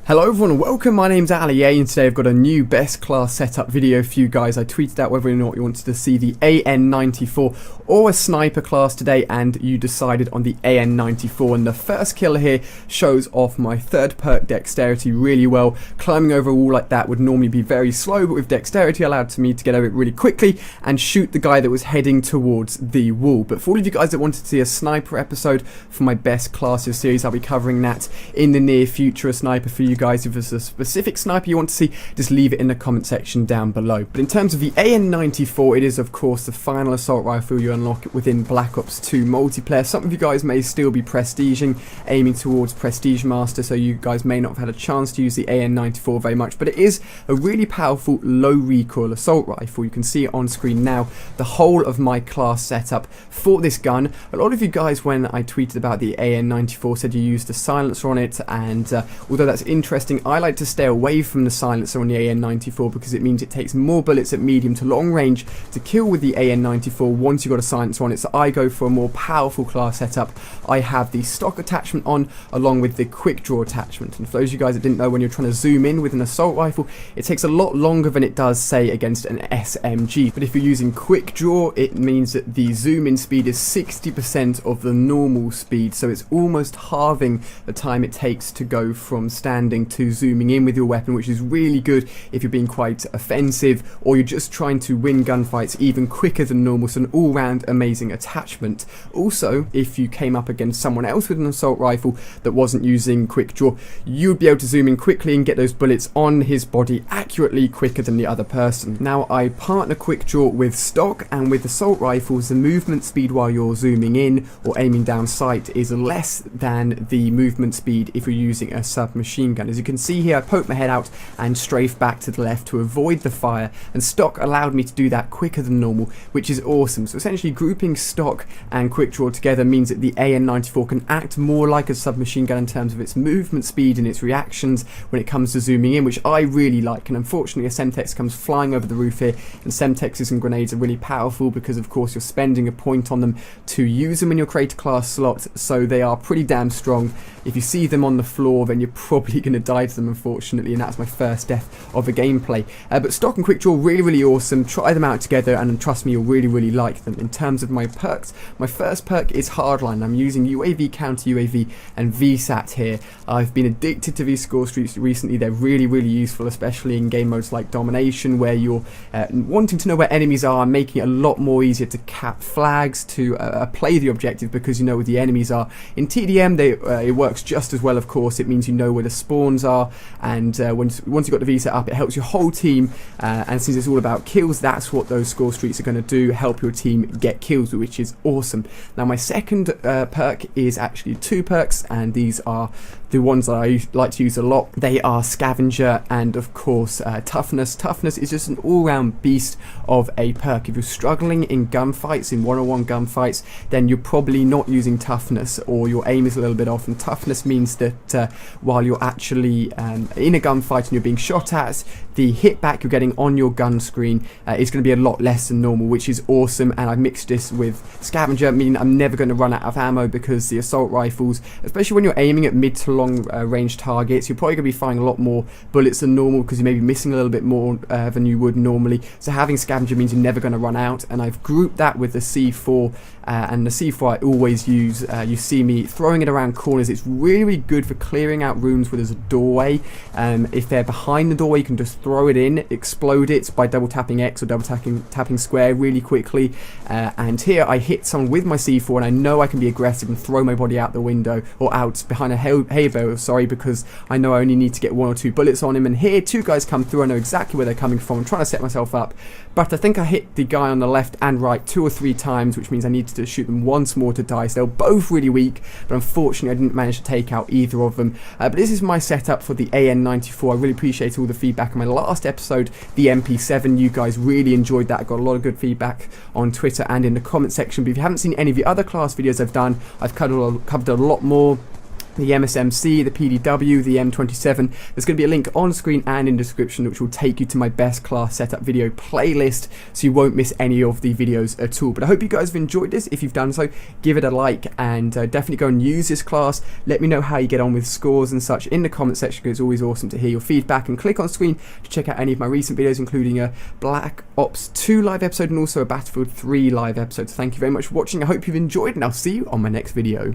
Hello everyone and welcome, my name's Ali A and today I've got a new best class setup video for you guys. I tweeted out whether or not you wanted to see the AN-94 or a sniper class today and you decided on the AN-94, and the first kill here shows off my third perk, dexterity, really well. Climbing over a wall like that would normally be very slow, but with dexterity allowed me to get over it really quickly and shoot the guy that was heading towards the wall. But for all of you guys that wanted to see a sniper episode for my best classes series, I'll be covering that in the near future, a sniper for you guys. If there's a specific sniper you want to see, just leave it in the comment section down below. But in terms of the AN-94, it is of course the final assault rifle you unlock within Black Ops 2 multiplayer. Some of you guys may still be prestiging, aiming towards Prestige Master, so you guys may not have had a chance to use the AN-94 very much, but it is a really powerful low recoil assault rifle. You can see it on screen now, the whole of my class setup for this gun. A lot of you guys, when I tweeted about the AN-94, said you used a silencer on it, and although that's interesting, I like to stay away from the silencer on the AN-94 because it means it takes more bullets at medium to long range to kill with the AN-94 once you've got a silencer on it. So I go for a more powerful class setup. I have the stock attachment on along with the quick draw attachment, and for those of you guys that didn't know, when you're trying to zoom in with an assault rifle, it takes a lot longer than it does, say, against an SMG. But if you're using quick draw, it means that the zoom in speed is 60% of the normal speed, so it's almost halving the time it takes to go from standing to zooming in with your weapon, which is really good if you're being quite offensive or you're just trying to win gunfights even quicker than normal. So an all-round amazing attachment. Also, if you came up against someone else with an assault rifle that wasn't using quick draw, you would be able to zoom in quickly and get those bullets on his body accurately quicker than the other person. Now, I partner quick draw with stock, and with assault rifles the movement speed while you're zooming in or aiming down sight is less than the movement speed if you're using a submachine gun. As you can see here, I poke my head out and strafe back to the left to avoid the fire, and stock allowed me to do that quicker than normal, which is awesome. So essentially grouping stock and quick draw together means that the AN-94 can act more like a submachine gun in terms of its movement speed and its reactions when it comes to zooming in, which I really like. And unfortunately a Semtex comes flying over the roof here, and Semtexes and grenades are really powerful because of course you're spending a point on them to use them in your creator class slot, so they are pretty damn strong. If you see them on the floor, then you're probably going to die to them, unfortunately, and that's my first death of the gameplay. But stock and quick draw, really awesome. Try them out together and trust me, you'll really like them. In terms of my perks, my first perk is Hardline. I'm using UAV, counter UAV and VSAT here. I've been addicted to these score streaks recently. They're really useful, especially in game modes like Domination, where you're wanting to know where enemies are, making it a lot more easier to cap flags, to play the objective because you know where the enemies are. In TDM, it works just as well, of course. It means you know where the spawns are, and once you've got the VSAT up, it helps your whole team, and since it's all about kills, that's what those score streaks are going to do, help your team get kills, which is awesome. Now my second perk is actually two perks, and these are the ones that I like to use a lot. They are Scavenger and of course Toughness. Toughness is just an all-round beast of a perk. If you're struggling in gunfights, in one-on-one gunfights, then you're probably not using Toughness, or your aim is a little bit off, and Toughness means that while you're actually in a gunfight and you're being shot at, the hit back you're getting on your gun screen is going to be a lot less than normal, which is awesome. And I've mixed this with Scavenger, meaning I'm never going to run out of ammo, because the assault rifles, especially when you're aiming at mid to long range targets, you're probably going to be firing a lot more bullets than normal because you may be missing a little bit more than you would normally. So having Scavenger means you're never going to run out, and I've grouped that with the C4, and the C4 I always use. You see me throwing it around corners. It's really good for clearing out rooms where there's a doorway. If they're behind the doorway, you can just throw it in, explode it by double tapping X or double tapping square really quickly. And here I hit someone with my C4, and I know I can be aggressive and throw my body out the window, or out behind a hay bale, sorry, because I know I only need to get one or two bullets on him. And here two guys come through. I know exactly where they're coming from. I'm trying to set myself up, but I think I hit the guy on the left and right 2 or 3 times, which means I need to shoot them once more to die. So they're both really weak, but unfortunately I didn't manage to take out either of them. But this is my setup for the AN-94. I really appreciate all the feedback on my last episode, the MP7. You guys really enjoyed that. I got a lot of good feedback on Twitter and in the comment section. But if you haven't seen any of the other class videos I've done, I've covered a lot more the MSMC, the PDW, the M27. There's going to be a link on screen and in description which will take you to my best class setup video playlist, so you won't miss any of the videos at all. But I hope you guys have enjoyed this. If you've done so, give it a like, and definitely go and use this class. Let me know how you get on with scores and such in the comment section, because it's always awesome to hear your feedback. And click on screen to check out any of my recent videos, including a Black Ops 2 live episode and also a Battlefield 3 live episode. So thank you very much for watching. I hope you've enjoyed, and I'll see you on my next video.